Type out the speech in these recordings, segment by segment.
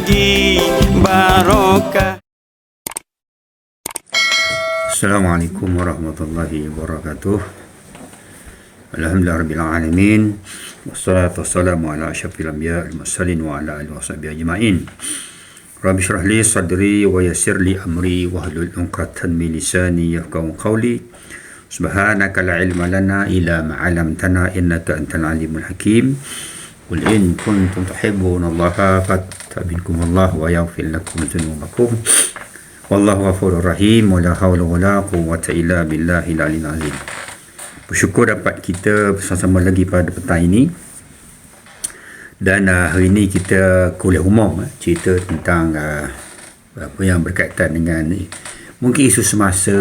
ngaji barokah. Assalamualaikum warahmatullahi wabarakatuh. Alhamdulillahirabbil alamin. Wassalatu wassalamu ala asyrafil anbiya'i wal mursalin wa ala alihi washabihi ajmain. Rabbi shrah li sadri wa yassir li amri wahlul 'uqdatam min lisani yafqahu qawli. Subhanaka la ilma lana illa ma 'allamtana innaka antal alimul hakim. Qul in kuntum tuhibbunallaha fattabi'ukumullah wa yaghfir lakum dhunubakum. Wallahu ghafurur rahim wa la hawla wa la quwwata illa billahil aliyyil azim. Bersyukur dapat kita bersama-sama lagi pada petang ini. Dan hari ini kita kuliah umum, cerita tentang apa yang berkaitan dengan mungkin isu semasa,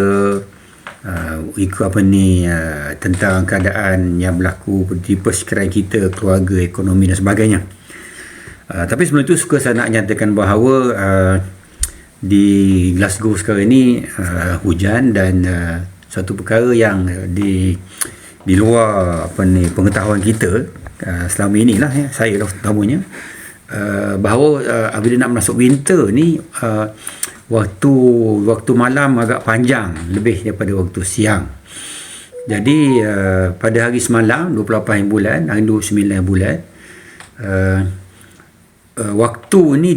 tentang keadaan yang berlaku di persekitaran kita, keluarga, ekonomi dan sebagainya. Tapi sebelum itu saya nak nyatakan bahawa di Glasgow sekarang ini hujan dan satu perkara yang di luar pengetahuan kita selama inilah saya terutamanya, bahawa apabila nak masuk winter ni waktu malam agak panjang lebih daripada waktu siang. Jadi pada hari semalam 28 bulan, hari 29 bulan, waktu ni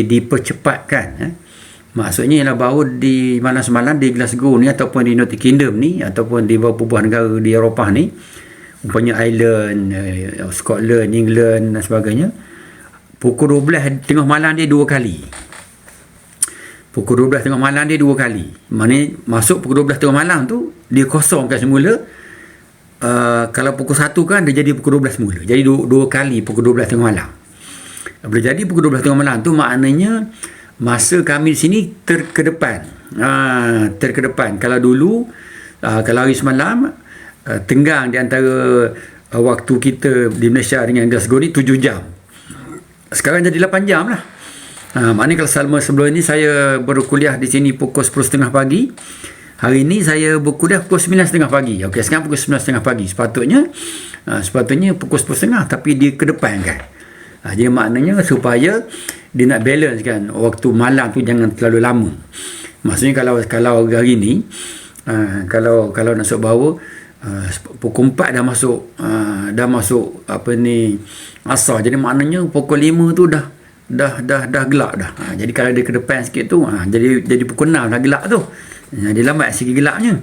dipercepatkan. Maksudnya ialah bahawa di malam semalam di Glasgow ni ataupun di United Kingdom ni ataupun di beberapa negara di Eropah ni, umpamanya Ireland, Scotland, England dan sebagainya, pukul 12 tengah malam dia 2 kali. Pukul 12 tengah malam dia 2 kali. Maknanya masuk pukul 12 tengah malam tu dia kosongkan semula. Kalau pukul 1 kan dia jadi pukul 12 semula. Jadi 2 kali pukul 12 tengah malam. Bila jadi pukul 12 tengah malam tu maknanya masa kami di sini terkedepan. Kalau dulu kalau hari semalam tenggang di antara waktu kita di Malaysia dengan Glasgow ni 7 jam. Sekarang jadi 8 jam lah. Maknanya kalau selama sebelum ini saya berkuliah di sini pukul 10.30 pagi. Hari ini saya berkuliah pukul 9.30 pagi. Okey, sekarang pukul 9.30 pagi. Sepatutnya pukul 10.30 tapi dia kedepankan. Jadi maknanya supaya dia nak balance kan, waktu malam tu jangan terlalu lama. Maksudnya kalau hari ni kalau nak masuk bawah pukul 4 dah masuk asar. Jadi maknanya pukul 5 tu dah gelap dah. Jadi kalau dia ke depan sikit tu jadi pukul 6 dah gelap tu. Dia lambat sikit gelapnya.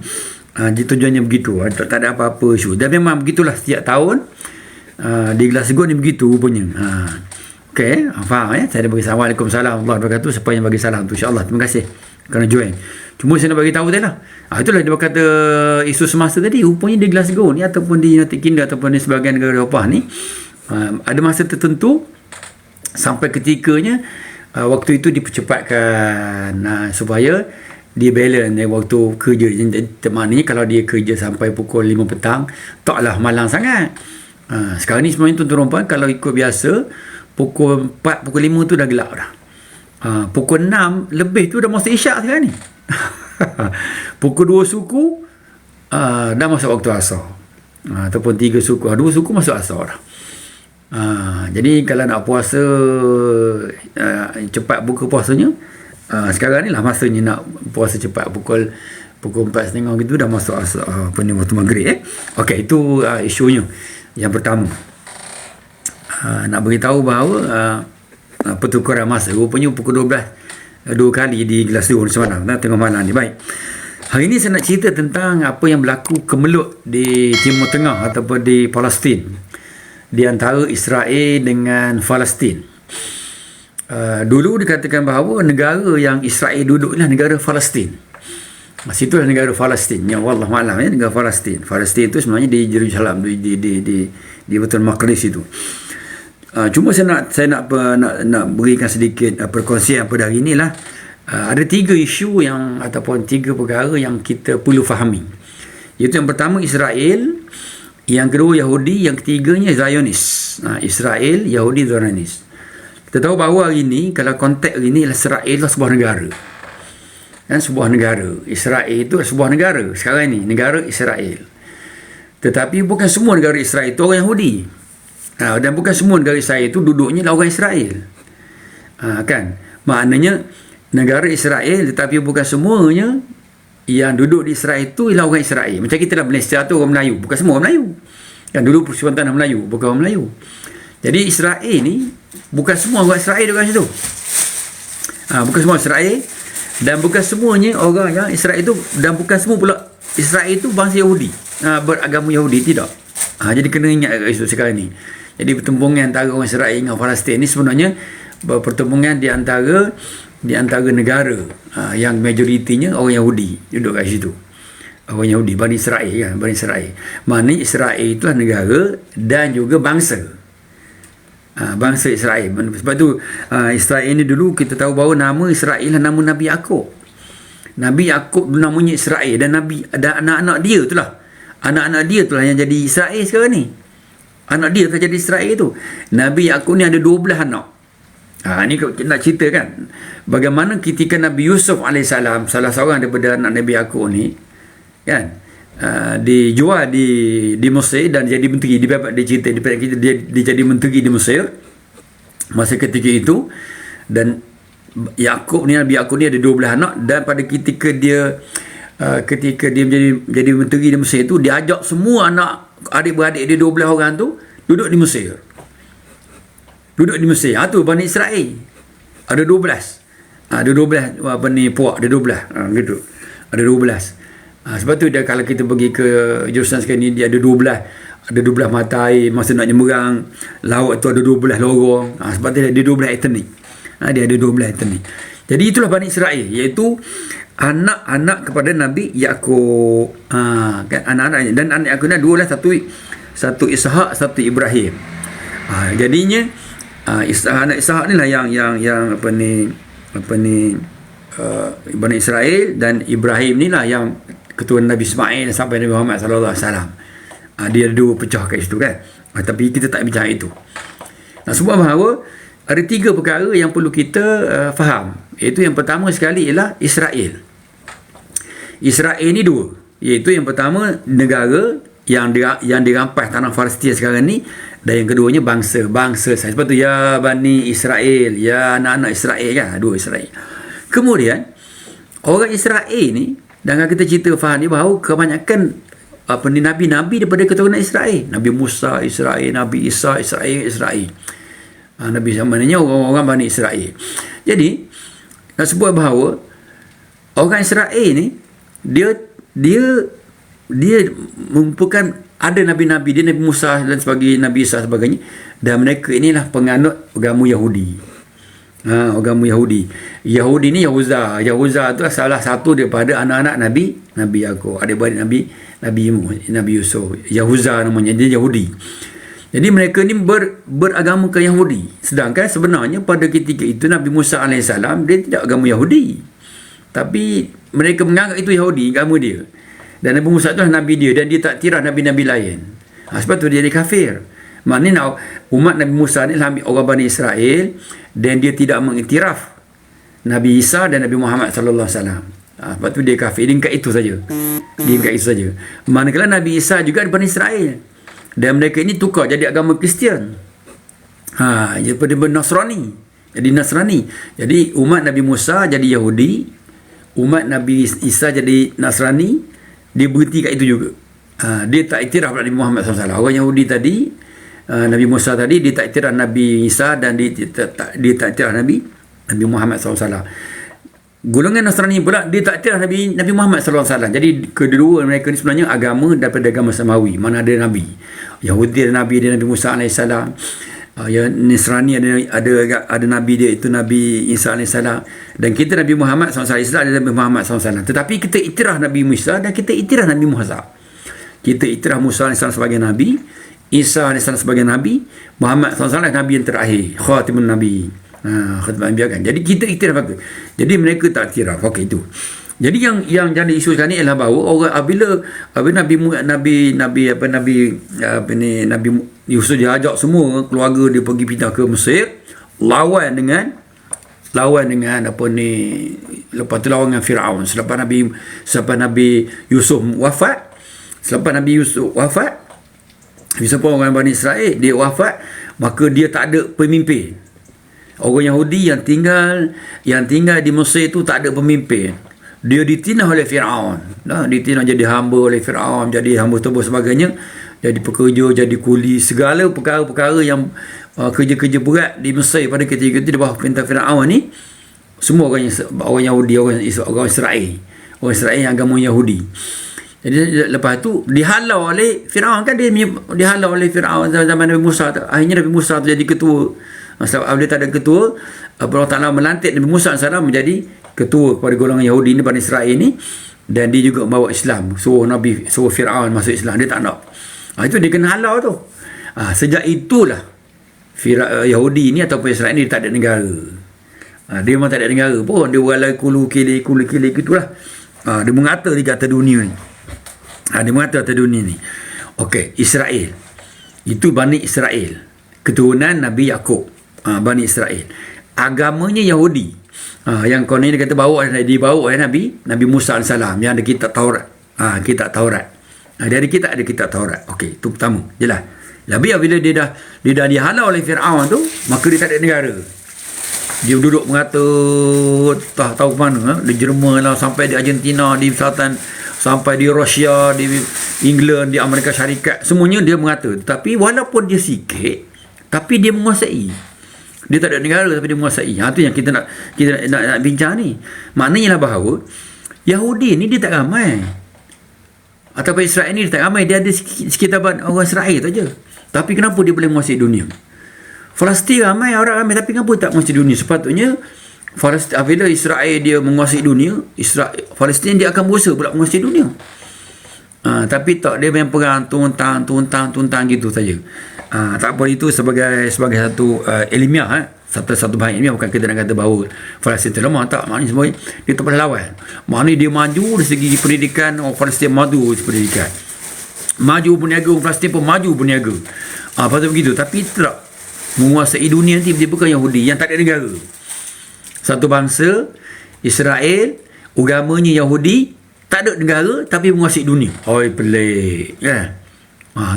Jadi tujuannya begitu. Tak ada apa-apa isu. Dan memang begitulah setiap tahun di Glasgow ni begitu rupanya. Okey, faham ya? Saya dah bagi salam. Waalaikumsalam warahmatullahi wabarakatuh. Siapa yang bagi salam tu, insya-Allah terima kasih kerana join. Cuma saya nak bagi tahu tadi lah. Itulah dia berkata isu semasa tadi, rupanya di Glasgow ni ataupun di United Kingdom ataupun di sebahagian negara Eropah ni ada masa tertentu sampai ketikanya waktu itu dipercepatkan supaya dia balance waktu kerja. Maknanya kalau dia kerja sampai pukul 5 petang, taklah malang sangat. Sekarang ni sebenarnya tuan-tuan puan, kalau ikut biasa pukul 4, pukul 5 tu dah gelap dah. Pukul 6 lebih tu dah masuk isyak sekarang ni. Pukul 2 suku dah masuk waktu asar. Ataupun 3 suku, 2 suku masuk asar dah. Jadi kalau nak puasa cepat buka puasanya, sekarang ni lah masanya nak puasa cepat. Pukul 4.30 gitu dah masuk asar, waktu maghrib. Okey, itu isunya yang pertama. Nak beritahu bahawa pertukaran masa rupanya pukul 12 2 kali di Glasgow semalam tengah malam ni. Baik, hari ini saya nak cerita tentang apa yang berlaku kemelut di Timur Tengah ataupun di Palestin, di antara Israel dengan Palestin. Dulu dikatakan bahawa negara yang Israel duduk ialah negara Palestin. Situlah negara Palestin yang wallahu a'lam negara Palestin. Palestin itu sebenarnya di Jerusalem, di Baitul Maqdis itu. Cuma saya nak berikan sedikit perkongsian pada hari inilah. Ada 3 isu yang ataupun 3 perkara yang kita perlu fahami. Iaitu yang pertama Israel, yang kedua Yahudi, yang ketiganya Zionis. Israel, Yahudi, Zionis. Kita tahu bahawa hari ini kalau konteks hari ini Israel adalah sebuah negara. Dan sebuah negara. Israel itu sebuah negara. Sekarang ini negara Israel. Tetapi bukan semua negara Israel itu orang Yahudi. Dan bukan semua negara Israel itu duduknya lah orang Israel. Kan? Maknanya negara Israel, tetapi bukan semuanya yang duduk di Israel itu ialah orang Israel. Macam kita dalam Malaysia tu orang Melayu, bukan semua orang Melayu. Kan dulu Persekutuan Tanah Melayu, bukan orang Melayu. Jadi Israel ni bukan semua orang Israel dekat situ. Bukan semua Israel, dan bukan semuanya orang yang Israel itu, dan bukan semua pula Israel itu bangsa Yahudi, beragama Yahudi, tidak. Jadi kena ingat kat situ sekarang ni. Jadi pertembungan antara orang Israel dengan Palestin ni sebenarnya pertembungan di antara negara yang majoritinya orang Yahudi duduk kat situ. Orang Yahudi, Bani Israel kan, Bani Israel. Maknanya Israel itu adalah negara dan juga bangsa. Bangsa Israel. Sebab tu Israel ni dulu kita tahu bahawa nama Israel adalah nama Nabi Yaqub. Nabi Yaqub namanya Israel, dan Nabi dan anak-anak dia itulah. Anak-anak dia itulah yang jadi Israel sekarang ni. Anak dia telah jadi Israel tu. Nabi Yaqub ni ada 12 anak. Ni nak cerita kan bagaimana ketika Nabi Yusuf AS, salah seorang daripada anak Nabi Yaqub ni kan, dijual di Mesir dan jadi menteri. Dia cerita dia jadi menteri di Mesir masa ketika itu. Dan Nabi Yaqub ni ada 12 anak, dan pada ketika dia menjadi menteri di Mesir tu, dia ajak semua anak adik-beradik dia 12 orang tu duduk di Mesir. Tu Bani Israel. Ada 12. Ada 12 puak, ada 12. Gitu. Ada 12. Sebab tu dia, kalau kita pergi ke Jerusalem sekarang ni, dia ada 12. Ada 12 mata air masa nak nyeberang laut tu, ada 12 lorong. Sebab tu dia ada 12 etnik. Dia ada 12 etnik. Jadi itulah Bani Israel, iaitu anak-anak kepada Nabi Yaqub. Kan, anak-anaknya. Dan anak Yaqub ni dua lah, satu Ishak, satu Ibrahim. Jadinya anak Ishak ni lah yang Bani Israel, dan Ibrahim ni lah yang keturunan Nabi Ismail sampai Nabi Muhammad sallallahu alaihi wasallam. Dia ada dua pecah kat situ kan. Tapi kita tak bincang itu. Sebab bahawa ada 3 perkara yang perlu kita faham. Iaitu yang pertama sekali ialah Israel. Israel ni 2. Iaitu yang pertama negara yang dirampas tanah Palestin sekarang ni, dan yang keduanya bangsa saya. Sebab tu ya Bani Israel, ya anak-anak Israel kan, 2 Israel. Kemudian orang Israel ni, dan kita cerita faham ni bahawa kebanyakan nabi-nabi daripada keturunan Israel. Nabi Musa Israel, Nabi Isa Israel. Nabi zamannya orang-orang Bani Israel. Jadi nak sebut bahawa orang Israel ni dia merupakan ada nabi-nabi dia, Nabi Musa dan sebagainya, Nabi Isa sebagainya, dan mereka inilah penganut agama Yahudi. Agama Yahudi ni Yahuza tu salah satu daripada anak-anak Nabi Yaqub, adik-beradik Nabi Yusuf. Yahuza namanya, dia Yahudi. Jadi mereka ni beragama ke Yahudi. Sedangkan sebenarnya pada ketika itu Nabi Musa AS dia tidak agama Yahudi, tapi mereka menganggap itu Yahudi, agama dia. Dan Nabi Musa tu Nabi dia, dan dia tak tirah Nabi-Nabi lain. Sebab tu dia jadi kafir. Maknanya umat Nabi Musa ni orang Bani Israel, dan dia tidak mengiktiraf Nabi Isa dan Nabi Muhammad sallallahu alaihi wasallam. Sebab tu dia kafir. Dia ingkat itu saja. Manakala Nabi Isa juga di Bani Israel, dan mereka ini tukar jadi agama Kristian. Daripada Nasrani jadi Nasrani. Jadi umat Nabi Musa jadi Yahudi, umat Nabi Isa jadi Nasrani. Dia berhenti kat itu juga. Dia tak iktiraf Nabi Muhammad SAW. Orang Yahudi tadi, Nabi Musa tadi, dia tak iktiraf Nabi Isa, dan dia tak iktiraf Nabi Muhammad SAW. Golongan Nasrani pula, dia tak iktiraf Nabi Muhammad SAW. Jadi kedua mereka ni sebenarnya agama daripada agama Samawi. Mana ada Nabi Yahudi, ada Nabi Musa AS. Nasrani ada Nabi dia, itu Nabi Isa AS. Dan kita Nabi Muhammad SAW, Islam ada Nabi Muhammad SAW. Tetapi kita iktiraf Nabi Musa, dan kita iktiraf Nabi Musa. Kita iktiraf Musa AS sebagai Nabi, Isa AS sebagai Nabi, Muhammad SAW Nabi yang terakhir, Khatimun Nabi, Khatimun Anbiya kan. Jadi kita iktiraf apa? Jadi mereka tak iktiraf. Okey, itu. Jadi yang jadi isu sekarang ni ialah bahawa orang apabila Nabi Yusuf dia ajak semua keluarga dia pergi pindah ke Mesir, lawan dengan lepas tu lawan dengan Firaun. Selepas Nabi Yusuf wafat, siapa orang Bani Israel dia wafat, maka dia tak ada pemimpin. Orang Yahudi yang tinggal di Mesir itu tak ada pemimpin. Dia ditinah oleh Firaun. Ditinah jadi hamba oleh Firaun, jadi hamba tubuh sebagainya, jadi pekerja, jadi kuli, segala perkara-perkara yang kerja-kerja berat di Mesir pada ketika itu di bawah perintah Firaun ni, semua orang Yahudi, orang Israel. Orang Israel yang agama Yahudi. Jadi lepas tu dihalau oleh Firaun, kan dia dihalau oleh Firaun zaman Nabi Musa. Akhirnya Nabi Musa tu jadi ketua. Sebab dia tak ada ketua, Allah Ta'ala melantik Nabi Musa AS menjadi ketua kepada golongan Yahudi ni, pada Israel ni, dan dia juga membawa Islam. Suruh Firaun masuk Islam, dia tak nak. Itu dia kena halau tu. Sejak itulah Yahudi ni ataupun Israel ni dia tak ada negara. Dia memang tak ada negara pun. Dia beralai kulu kili gitulah. Dia mengata di atas dunia ni. Dia mengata atas dunia ni. Okey, Israel. Itu Bani Israel. Keturunan Nabi Yaqub. Bani Israel. Agamanya Yahudi. Yang konon ini kata dibawa oleh Nabi Musa AS yang ada kitab Taurat. Kitab Taurat. Dari kita ada kitab Taurat. Okey, itu pertama. Jelas. Tapi bila dia dah dihalau oleh Firaun tu, maka dia tak ada negara. Dia duduk mengata tak tahu mana, di Jerman lah, sampai di Argentina, di selatan, sampai di Rusia, di England, di Amerika Syarikat, semuanya dia mengata. Tapi walaupun dia sikit, tapi dia menguasai. Dia tak ada negara tapi dia menguasai. Itu yang kita nak bincang ni. Maknanya lah bahawa Yahudi ni dia tak ramai. Ataupun Israel ni dia tak ramai. Dia ada sekitar orang Israel tu je. Tapi kenapa dia boleh menguasai dunia? Palestin ramai, orang ramai, tapi kenapa tak menguasai dunia? Sepatutnya bila Israel dia menguasai dunia, Palestin dia akan berusaha pula menguasai dunia. Tapi tak, dia main perang tuntang gitu saja. Tak apa, itu sebagai satu ilmiah, satu bahan ilmiah. Bukan kita nak kata bahawa Palestin tu lemah, tak. Maknanya semua dia tak boleh lawan. Maknanya dia maju dari segi pendidikan. Palestin maju dari pendidikan, maju berniaga. Palestin pun maju berniaga. Pasal begitu. Tapi tak menguasai dunia nanti dia bukan Yahudi yang tak ada negara. Satu bangsa Israel, agamanya Yahudi, tak ada negara tapi menguasai dunia. Pelik kan?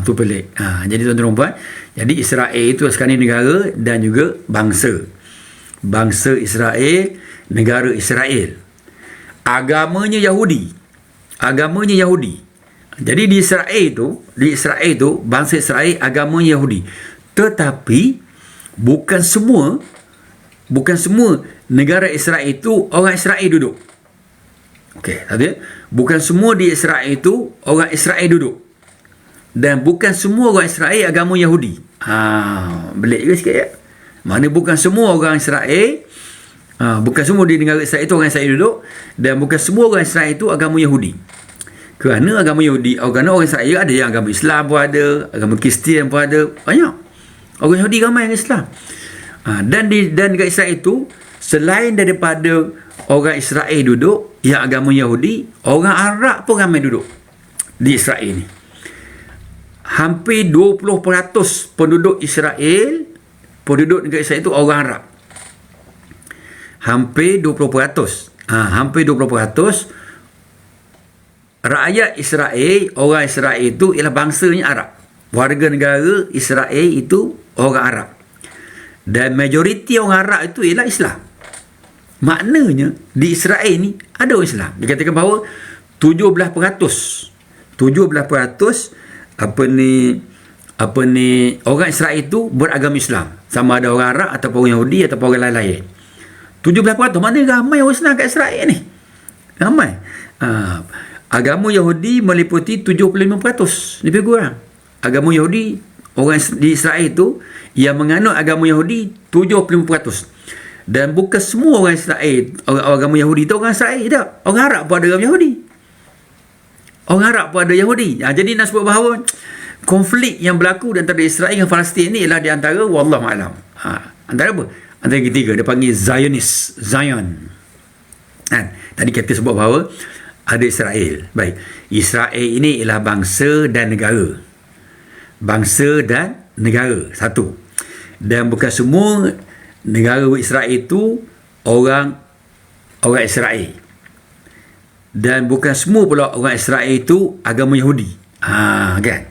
Tu pelik. Jadi tuan-tuan dan puan, jadi Israel itu sekarang ni negara dan juga bangsa. Bangsa Israel, negara Israel. Agamanya Yahudi. Jadi di Israel tu bangsa Israel agamanya Yahudi. Tetapi bukan semua negara Israel itu orang Israel duduk. Okey, tadi bukan semua di Israel itu orang Israel duduk. Dan bukan semua orang Israel agama Yahudi. Belik juga sikit ya. Mana bukan semua orang Israel, bukan semua di negara Israel itu orang Israel duduk, dan bukan semua orang Israel itu agama Yahudi. Kerana agama Yahudi, kerana orang Israel ada yang agama Islam pun ada, agama Kristian pun ada, banyak. Orang Yahudi ramai yang Islam. Dan negara Israel itu, selain daripada orang Israel duduk yang agama Yahudi, orang Arab pun ramai duduk di Israel ni. Hampir 20% penduduk Israel, penduduk negara Israel itu orang Arab. Hampir 20%. Hampir 20% rakyat Israel, orang Israel itu ialah bangsanya Arab. Warga negara Israel itu orang Arab. Dan majoriti orang Arab itu ialah Islam. Maknanya di Israel ni ada orang Islam. Dikatakan bahawa 17% orang Israel itu beragama Islam. Sama ada orang Arab ataupun orang Yahudi ataupun orang lain-lain. 17%, maknanya ramai orang Islam kat Israel ni. Ramai. Agama Yahudi meliputi 75%, lebih kurang. Agama Yahudi, orang di Israel itu yang menganut agama Yahudi 75%. Dan bukan semua orang Israel, orang agama Yahudi itu orang Israel tak. Orang Arab pun ada agama Yahudi. Orang Arab pun ada Yahudi. Jadi nak sebut bahawa konflik yang berlaku antara Israel dengan Palestin ni ialah di antara wallahualam. Antara apa? Antara ketiga, dia panggil Zionis, Zion. Tadi kita sebut bahawa ada Israel. Baik. Israel ini ialah bangsa dan negara. Bangsa dan negara. Satu. Dan bukan semua negara Israel itu orang Israel. Dan bukan semua pula orang Israel itu agama Yahudi. Kan?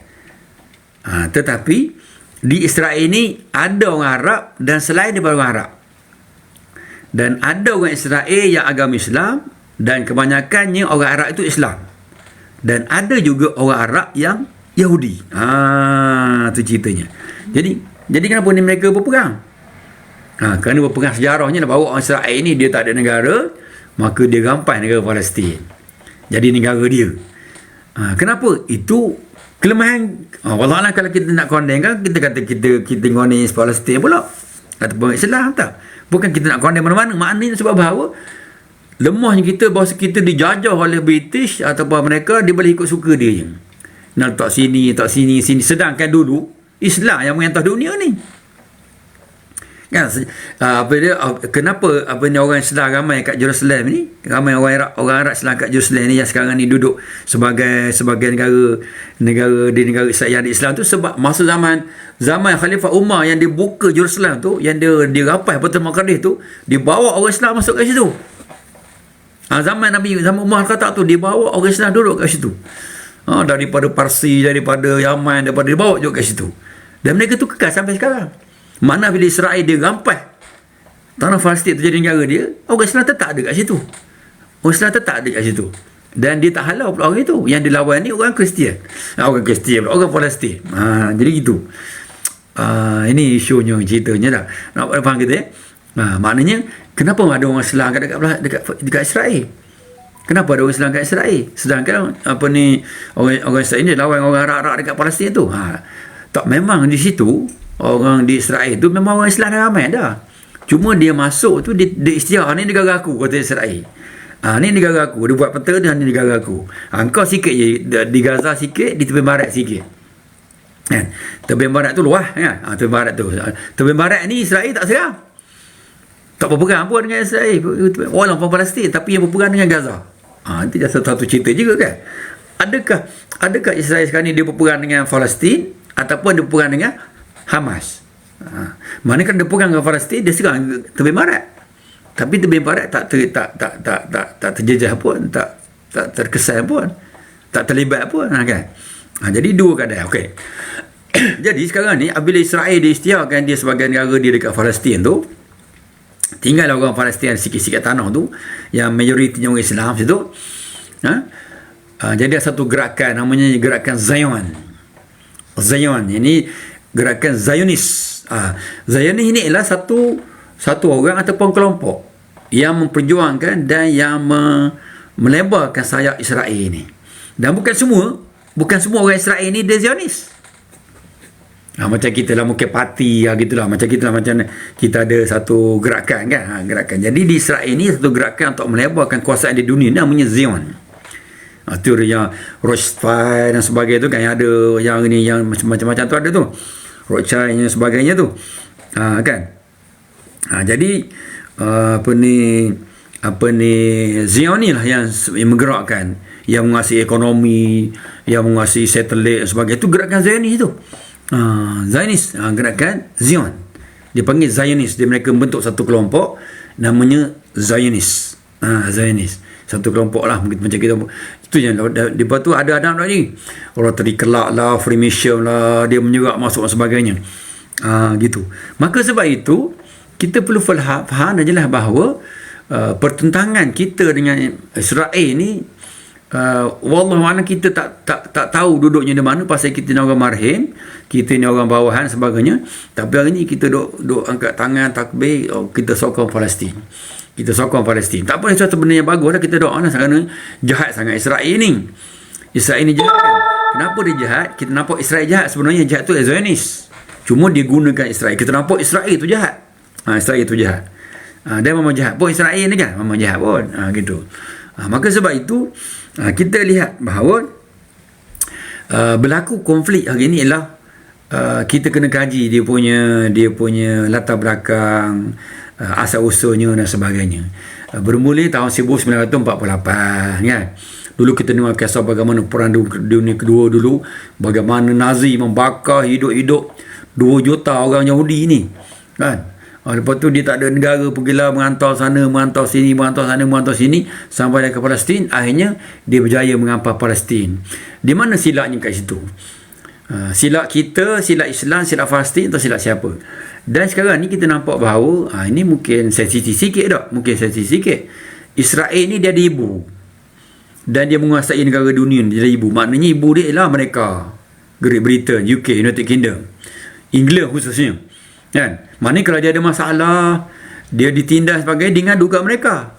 Tetapi di Israel ini ada orang Arab dan selain daripada orang Arab. Dan ada orang Israel yang agama Islam, dan kebanyakannya orang Arab itu Islam. Dan ada juga orang Arab yang Yahudi. Itu ceritanya. Jadi kenapa ni mereka berperang? Kerana berperang sejarahnya bahawa orang Israel ni dia tak ada negara, maka dia rampas negara Palestin. Jadi negara dia. Kenapa? Itu kelemahan. Wallahualam, kalau kita nak condemn kan, kita kata kita condemn Palestin pula. Ataupun Islam tak. Bukan kita nak condemn mana-mana. Maknanya sebab bahawa lemahnya kita, bahawa kita dijajah oleh British ataupun mereka, dia boleh ikut suka dia je. Nak tak sini. Sedangkan dulu Islam yang mengatas dunia ni. Kan, kenapa orang Islam ramai kat Jerusalem ni, ramai orang Arab Islam kat Jerusalem ni yang sekarang ni duduk sebagai negara di negara yang Islam tu, sebab masa zaman Khalifah Umar yang dibuka Jerusalem tu, yang dia rapai Baitul Maqdis tu, dibawa orang Islam masuk kat situ. Zaman Umar kata tu, dibawa orang Islam duduk kat situ. Daripada Parsi, daripada Yaman, dibawa juga kat situ. Dan mereka tu kekal sampai sekarang. Mana bila Israel dia rampas tanah Palestin tu jadi negara dia, orang Islam tetap ada kat situ. Orang Islam tetap ada kat situ. Dan dia tak halau pula orang itu. Yang dilawan ni orang Kristian. Orang Kristian pula, orang Palestin. Jadi gitu. Ini isunya, ceritanya dah. Nak faham kita ya? Maknanya, kenapa ada orang Islam dekat Israel? Kenapa ada orang Islam kat Israel? Sedangkan orang Israel ni lawan orang Arab dekat Palestin tu. Tak, memang di situ orang di Israel tu memang orang Islam ramai dah. Cuma dia masuk tu, dia istilah ni negara aku, kata Israel. Ni negara aku. Dia buat peta dia, ni negara aku. Kau sikit je di Gaza sikit, di tepi barat sikit. Kan? Tepi barat tu luas kan? Tepi barat tu. Tepi barat ni Israel tak serang. Tak berperang pun dengan Israel. Walaupun Palestin, tapi yang berperang dengan Gaza. Itu satu cerita juga kan. Adakah Israel sekarang ni dia berperang dengan Palestin ataupun dia berperang dengan Hamas? Mana kan dia perang dengan Palestin, dia serang tepi barat. Tapi tepi barat tak terjejah pun, tak terkesan pun, tak terlibat pun kan. Jadi dua keadaan. Okey. Jadi sekarang ni apabila Israel diisytiharkan dia sebagai negara dia dekat Palestin tu, tinggal orang Palestin sikit-sikit tanah tu yang majoritinya orang Islam situ. Jadi ada satu gerakan namanya gerakan Zion. Ini gerakan Zionis. Zionis ini ialah satu orang ataupun kelompok yang memperjuangkan dan yang melebarkan sayap Israel ini. Dan bukan semua orang Israel ini dia Zionis. Macam kita lah mungkin parti gitulah, macam kita lah, macam kita ada satu gerakan kan, gerakan. Jadi di Israel ini satu gerakan untuk melebarkan kuasaan di dunia namanya Zion. Itu yang Rothschild dan sebagainya tu kan, yang ada yang ini yang macam-macam tu ada tu, Rothschild dan sebagainya tu kan. Jadi Zion ni lah yang menggerakkan, yang menguasai ekonomi, yang menguasai satelit dan sebagainya. Itu gerakan Zionis tu. Zionis, gerakan Zion. Dia panggil Zionis. Mereka membentuk satu kelompok namanya Zionis. Zionis. Satu kelompok lah macam kita. Itu yang lepas tu ada lagi. Orang tadi kelak lah, Freemason lah, dia menyerap masuk dan sebagainya. Gitu. Maka sebab itu kita perlu faham dan jelas bahawa pertentangan kita dengan Israel ni, wallahualam kita tak tahu duduknya di mana, pasal kita ni orang marhim, kita ni orang bawahan sebagainya. Tapi hari ni kita duk angkat tangan takbir, kita sokong Palestin. Tak boleh satu benda yang bagus lah, kita doa lah, kerana jahat sangat Israel ni. Israel ni jahat kan. Kenapa dia jahat? Kita nampak Israel jahat, sebenarnya jahat tu Zionis. Cuma dia gunakan Israel. Kita nampak Israel tu jahat. Israel tu jahat. Dia memang jahat pun Israel ni kan, memang jahat pun. Gitu. Maka sebab itu kita lihat bahawa berlaku konflik hari ni ialah kita kena kaji dia punya latar belakang, asal usulnya dan sebagainya. Bermula tahun 1948 kan. Dulu kita dengar kisah bagaimana perang dunia kedua dulu, bagaimana Nazi membakar hidup-hidup 2 juta orang Yahudi ni kan. Lepas tu dia tak ada negara, pergilah menghantar sana, menghantar sini, menghantar sana, menghantar sini, sampai ke Palestin. Akhirnya dia berjaya mengampar Palestin. Di mana silapnya kat situ? Silap kita, silap Islam, silap Palestin, atau silap siapa? Dan sekarang ni kita nampak bahawa ini mungkin sensitif sikit tak? Mungkin sensitif sikit. Israel ni dia ada ibu. Dan dia menguasai negara dunia ni, dia ada ibu. Maknanya ibu dia ialah mereka. Great Britain, UK, United Kingdom. England khususnya. Kan? Maknanya kalau dia ada masalah, dia ditindas sebagainya, dia ngadu kat mereka.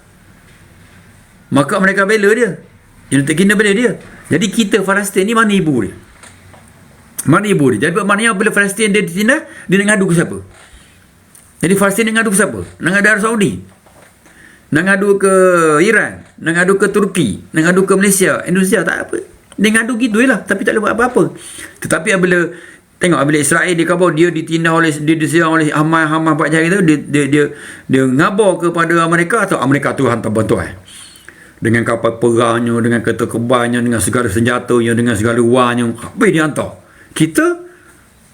Maka mereka bela dia. United Kingdom bela dia. Jadi kita Palestin ni mana ibu dia? Mana ibu dia? Jadi maknanya bila Palestin dia ditindas, dia nak ngadu ke siapa? Jadi Palestin nak ngadu ke siapa? Nak ngadu Arab Saudi? Nak ngadu ke Iran? Nak ngadu ke Turki? Nak ngadu ke Malaysia? Indonesia? Tak apa. Dia ngadu gitu je lah. Tapi tak boleh buat apa-apa. Tetapi apabila tengok apabila Israel dia khabar dia ditindas oleh, dia diserang oleh Hamas 4 hari tu, dia ngabar kepada Amerika, atau Amerika tu hantar bantuan dengan kapal perangnya, dengan kereta kebalnya, dengan segala senjatanya, dengan segala wangnya. Habis dia hantar. Kita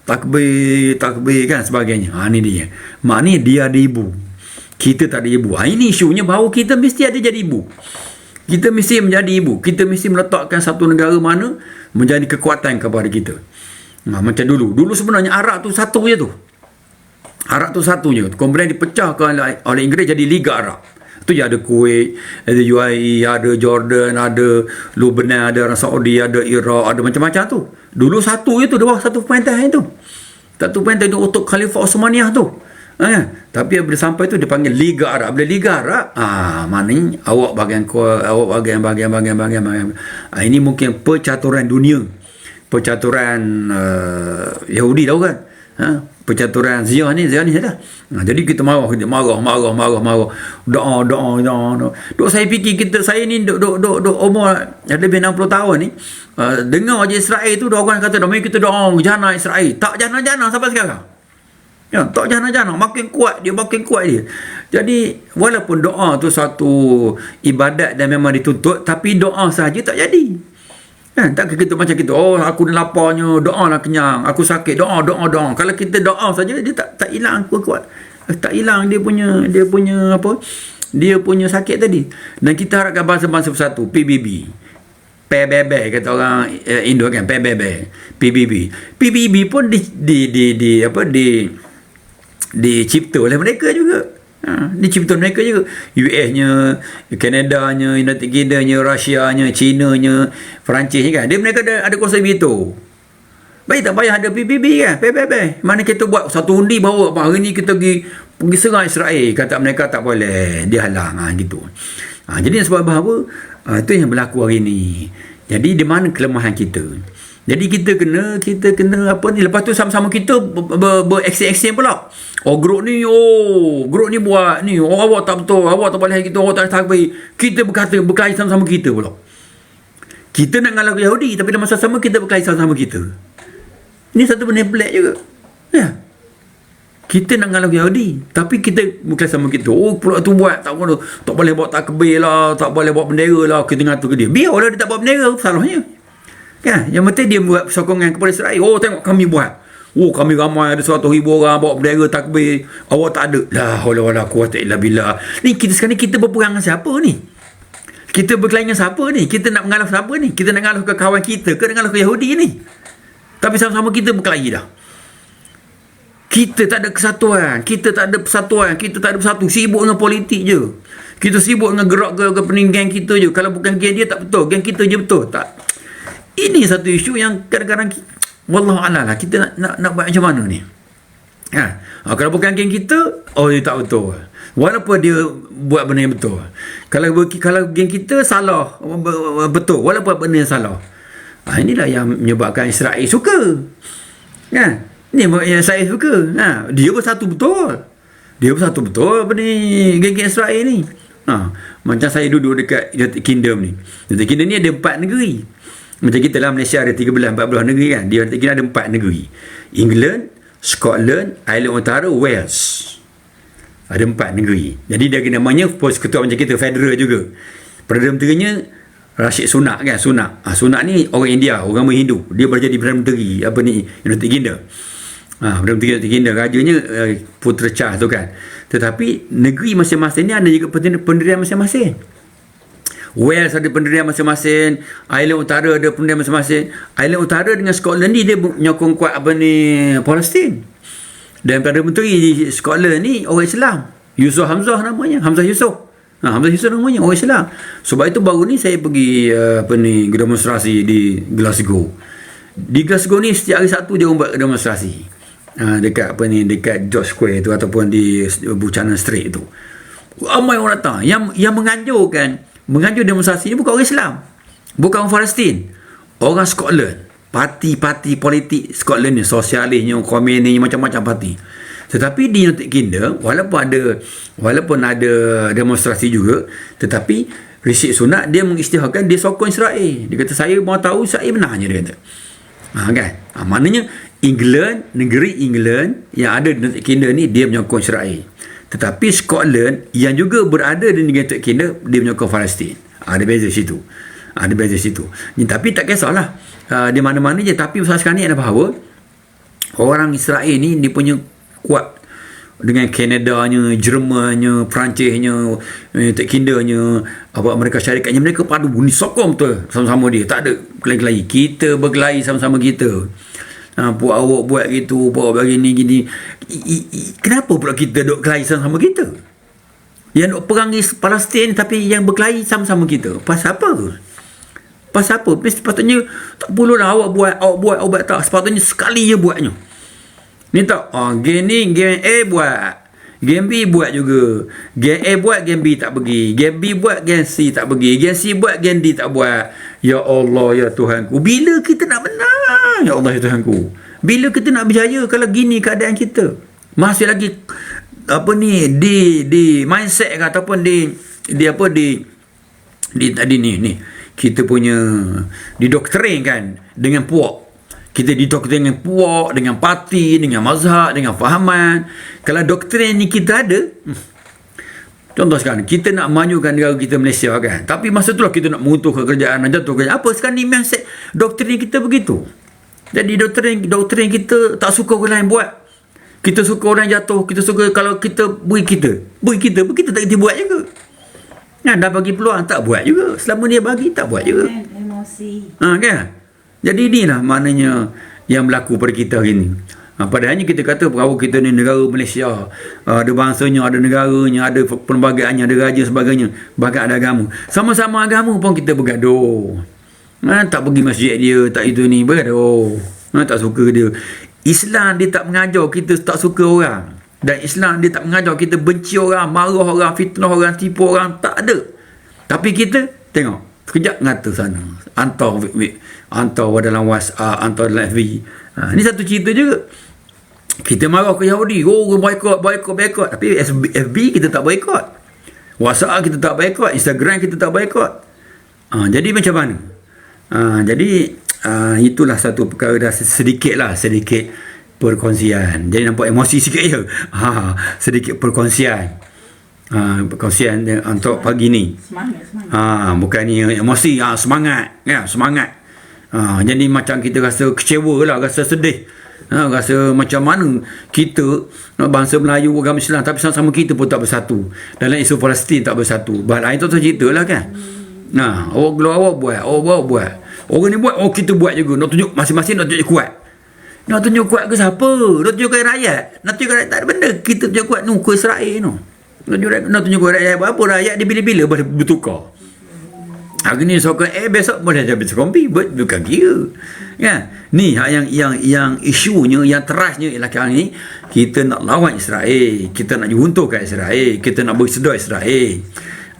takbir kan sebagainya. Ni dia. Maknanya dia ada ibu. Kita tak ada ibu. Ini isunya bahawa kita mesti ada jadi ibu. Kita mesti menjadi ibu. Kita mesti meletakkan satu negara mana menjadi kekuatan kepada kita. Macam dulu. Dulu sebenarnya Arab tu satu je tu. Arab tu satu je. Kemudian dipecahkan oleh Inggeris jadi Liga Arab. Tu je ada Kuwait, ada UAE, ada Jordan, ada Lebanon, ada Arab Saudi, ada Iraq, ada macam-macam tu. Dulu satu je tu. Dia satu pemerintahan tu. Satu pemerintahan tu untuk Khalifah Osmaniyah tu. Tapi bila sampai tu dia panggil Liga Arab. Bila Liga Arab, maknanya awak bahagian kuat, awak bahagian. Ini mungkin percaturan dunia. Percaturan Yahudi tahu kan? Percaturan Zionis dah. Jadi kita marah. Doa. Duk saya fikir saya ni duk umur lebih 60 tahun ni, dengar je Israel tu orang kata mari kita doa jana Israel. Tak jana sampai sekarang. Ya, tak jana makin kuat dia. Jadi walaupun doa tu satu ibadat dan memang dituntut, tapi doa sahaja tak jadi. Tak kita macam kita, aku laparnya, doa lah kenyang, aku sakit, doa. Kalau kita doa saja dia tak hilang kuat. Tak hilang dia punya apa? Dia punya sakit tadi. Dan kita harapkan bangsa-bangsa bersatu, PBB. PBB kata orang Indo kan, PBB pun dicipta oleh mereka juga. Dicipta mereka juga. US-nya, Canada-nya, United Kingdom-nya, Russia-nya, China-nya, Perancis kan. Mereka ada kuasa veto. Baik tak payah ada PBB kan, PBB. Mana kita buat satu undi bahawa hari ni kita pergi serang Israel. Kata mereka tak boleh, dia halang gitu. Jadi sebab bahawa itu yang berlaku hari ni. Jadi di mana kelemahan kita? Jadi kita kena apa ni, lepas tu sama-sama kita bereksien pula. Grup ni buat ni, awak tak betul, awak tak boleh gitu, awak tak takbir. Kita berkelahi sama-sama kita pula. Kita nak ngalah Yahudi, tapi dalam masa sama kita berkelahi sama-sama kita. Ini satu benda pelik juga. Ya. Kita nak ngalah Yahudi, tapi kita berkelahi sama kita. Pula tu buat tak boleh buat takbir lah, tak boleh buat bendera lah, kita ngatur ke dia. Biarlah dia tak buat bendera, salahnya. Kan? Yang penting dia buat sokongan kepada Israel. Tengok kami buat. Kami ramai, ada 100,000 orang bawa bendera takbir. Awak tak ada. La haula wala quwwata illa billah. Ni kita sekarang ni kita berperang dengan siapa ni? Kita berkelahi dengan siapa ni? Kita nak mengalah siapa ni? Kita nak mengalah ke kawan kita ke nak mengalah ke Yahudi ni? Tapi sama-sama kita berkelahi dah. Kita tak ada kesatuan. Kita tak ada persatuan. Kita tak ada bersatu. Sibuk dengan politik je. Kita sibuk dengan gerak ke pening geng kita je. Kalau bukan geng dia tak betul. Geng kita je betul. Tak. Ini satu isu yang kadang-kadang wallahualam lah, kita nak buat macam mana ni? Kalau bukan geng kita, dia tak betul. Walaupun dia buat benda yang betul. Kalau geng kita salah betul, walaupun benda yang salah. Inilah yang menyebabkan Israel suka. Ni yang saya suka. Dia bersatu betul. Apa ni geng-geng Israel ni. Macam saya duduk dekat United Kingdom ni. United Kingdom ni ada 4 negeri. Macam kita lah, Malaysia ada 13-14 negeri kan. Dia ada 4 negeri. England, Scotland, Ireland Utara, Wales. Ada 4 negeri. Jadi dia namanya persekutuan macam kita, federal juga. Perdana Menterinya Rashid Sunak kan. Sunak ni orang India, orang Hindu. Dia berjaya di Perdana Menteri United Kingdom. Perdana Menteri United Kingdom, rajanya Putera Charles tu kan. Tetapi negeri masing-masing ni ada juga pendirian masing-masing. Wales ada pendirian masing-masing, Ireland Utara ada pendirian masing-masing. Ireland Utara dengan Scotland ni dia menyokong kuat Palestin. Dan Perdana Menteri di Scotland ni orang Islam. Yusuf Hamzah namanya. Hamzah Yusof. Hamzah Yusof namanya orang Islam. Sebab itu baru ni saya pergi demonstrasi di Glasgow. Di Glasgow ni setiap hari Sabtu dia orang buat demonstrasi. Dekat dekat George Square tu ataupun di Buchanan Street tu. Ramai orang datang. Yang menganjur demonstrasi ni bukan orang Islam. Bukan orang Palestin. Orang Scotland. Parti-parti politik Scotland ni, sosialisnya, komunis, macam-macam parti. Tetapi di United Kingdom, walaupun ada demonstrasi juga, tetapi Rishi Sunak dia mengisytiharkan dia sokong Israel. Dia kata saya mahu tahu Israel benarnya, dia kata. Kan? Maknanya negeri England yang ada di United Kingdom ni dia menyokong Israel. Tetapi Scotland yang juga berada di United Kingdom dia menyokong Palestin. Ada beza situ. Tapi tak kisahlah. Di mana-mana je. Tapi pasal sekarang ni ada bahawa orang Israel ni dia punya kuat dengan Kanadanya, Jermannya, Perancisnya, United Kingdomnya, mereka syarikatnya, mereka padu ni sokong betul sama-sama dia. Tak ada kelahi-kelahi. Kita berkelahi sama-sama kita. Puak awak buat gitu, puak awak gini. Kenapa pula kita duk kelahi sama-sama kita? Yang duk perang Palestin tapi yang berkelahi sama-sama kita. Pasal apa? Sepatutnya tak perlulah awak buat tak. Sepatutnya sekali je buatnya. Ni tak, game A buat, game B buat juga. Game A buat, game B tak pergi. Game B buat, game C tak pergi. Game C buat, game D tak buat. Ya Allah, ya Tuhanku, bila kita nak menang? Ya Allah, ya Tuhanku, bila kita nak berjaya kalau gini keadaan kita? Masih lagi di mindset ke ataupun di tadi ni kita punya didoktrin kan dengan puak. Kita didoktrin dengan puak, dengan parti, dengan mazhab, dengan fahaman. Kalau doktrin ni kita ada, contoh sekarang kita nak majukan negara kita Malaysia kan, tapi masa tu lah kita nak mengutuhkan kerajaan, nak jatuh kerajaan. Apa sekarang ni mindset doktrin kita begitu. Jadi doktrin kita tak suka orang lain buat. Kita suka orang jatuh, kita suka kalau kita beri kita tak kita buat juga. Dah bagi peluang tak buat juga. Selama dia bagi tak buat juga. Emosi. Kan? Jadi inilah maknanya yang berlaku pada kita hari ni. Padahalnya kita kata bahawa kita ni negara Malaysia, ada bangsanya, ada negaranya, ada perlembagaannya, ada raja sebagainya, bahkan ada agama. Sama-sama agama pun kita bergaduh. Tak pergi masjid dia, tak itu ni, bergaduh. Tak suka dia. Islam dia tak mengajar kita tak suka orang. Dan Islam dia tak mengajar kita benci orang, marah orang, fitnah orang, tipu orang. Tak ada. Tapi kita tengok sekejap ngata sana, hantar dalam WhatsApp, hantar dalam FB. Ini satu cerita juga. Kita marah ke Yahudi, boykot. Tapi FB kita tak boykot, WhatsApp kita tak boykot, Instagram kita tak boykot. Jadi macam mana? Jadi itulah satu perkara, dah sedikit perkongsian. Jadi nampak emosi sikit je. Sedikit perkongsian. Perkongsian untuk pagi ni. Semangat. Bukan ni emosi. Semangat. Ya, semangat. Jadi macam kita rasa kecewa lah, rasa sedih. Rasa macam mana kita bangsa Melayu, agama Islam, tapi sama-sama kita pun tak bersatu. Dalam isu Palestin tak bersatu. Bahan itu cerita lah kan. Awak buat. Orang ni buat, kita buat juga. Nak tunjuk masing-masing, nak tunjuk kuat. Nak tunjuk kuat ke siapa? Nak tunjukkan rakyat? Nak tunjukkan rakyat tak ada benda. Kita tunjuk kuat ni ke Israel ni. Nak tunjuk kuat rakyat apa? Rakyat dia bila-bila boleh bertukar. Hari ni sokong besok boleh jadi sekompi. Bukan kira. Ya. Ni yang isunya, yang terasnya ialah sekarang ni kita nak lawan Israel. Kita nak juntuhkan Israel. Kita nak bersedar Israel.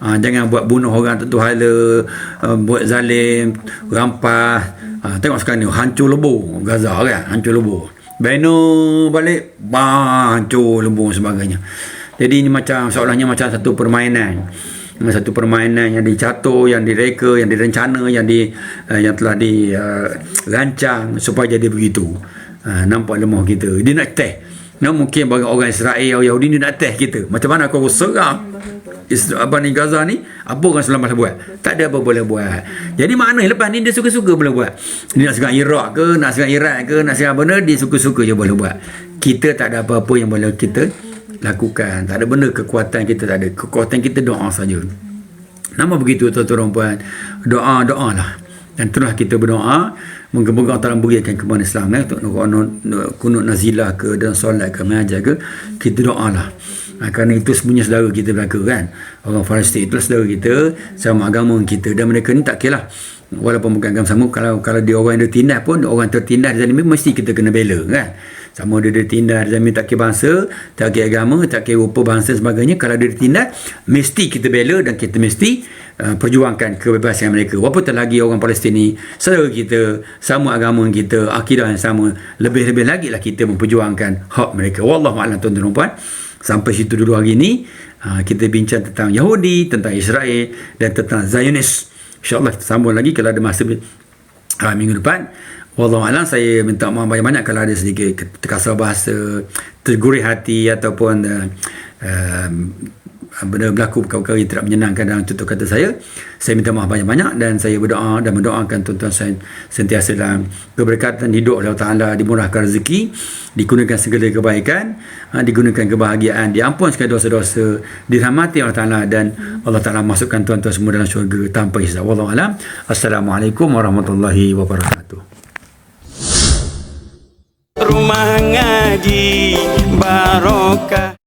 Jangan buat bunuh orang tentu hala, buat zalim, rampas. Tengok sekarang ni hancur lebur Gaza kan, hancur lebur, banner balik, hancur lebur sebagainya. Jadi ini macam seolahnya macam satu permainan yang dicatur, yang direka, yang direncana, yang telah dirancang supaya jadi begitu. Nampak lemah kita. Dia nak test. Mungkin bagi orang Israel, Yahudi ni nak test kita. Macam mana kau serang Gaza ni, apa orang Islam boleh buat? Tak ada apa boleh buat. Jadi makna lepas ni dia suka-suka boleh buat. Dia nak serang Iraq ke, nak serang Iran ke, nak serang benda, dia suka-suka je boleh buat. Kita tak ada apa-apa yang boleh kita lakukan. Tak ada benda kekuatan kita, tak ada. Kekuatan kita doa saja. Nama begitu tuan-tuan dan puan. Doa lah. Dan teruslah kita berdoa, moga-moga Allah Ta'ala berikan kepada Islam untuk kunut nazilah ke, dan solat ke, mengajar ke, kita doalah. Kerana itu semuanya saudara kita belaka kan. Orang Palestin itu saudara kita, sama agama kita, dan mereka ni tak kira lah. Walaupun bukan agama sama, kalau dia orang yang tertindas pun, orang tertindas di zalim mesti kita kena bela kan. Sama dia tertindas di zalim, tak kira bangsa, tak kira agama, tak kira rupa bangsa sebagainya, kalau dia tertindas mesti kita bela, dan kita mesti perjuangkan kebebasan mereka. Walaupun lagi orang Palestin ni saudara kita, sama agama kita, akidah yang sama, lebih-lebih lagi lah kita memperjuangkan hak mereka. Wallahualam tuan-tuan dan puan. Sampai situ dulu hari ini. Kita bincang tentang Yahudi, tentang Israel, dan tentang Zionis. InsyaAllah kita sambung lagi kalau ada masa minggu depan. Wallahualam, saya minta maaf banyak-banyak kalau ada sedikit terkasar bahasa, tergurih hati, ataupun benda berlaku perkara-perkara yang tidak menyenangkan dalam tutur kata saya. Saya minta maaf banyak-banyak, dan saya berdoa dan mendoakan tuan-tuan saya sentiasa dalam keberkatan hidup Allah Ta'ala, dimurahkan rezeki, digunakan segala kebaikan, digunakan kebahagiaan, diampun segala dosa-dosa, dirahmati Allah Ta'ala, dan Allah Ta'ala masukkan tuan-tuan semua dalam syurga tanpa hisab. Wallahualam. Assalamualaikum warahmatullahi wabarakatuh. Rumah Ngaji Barokah.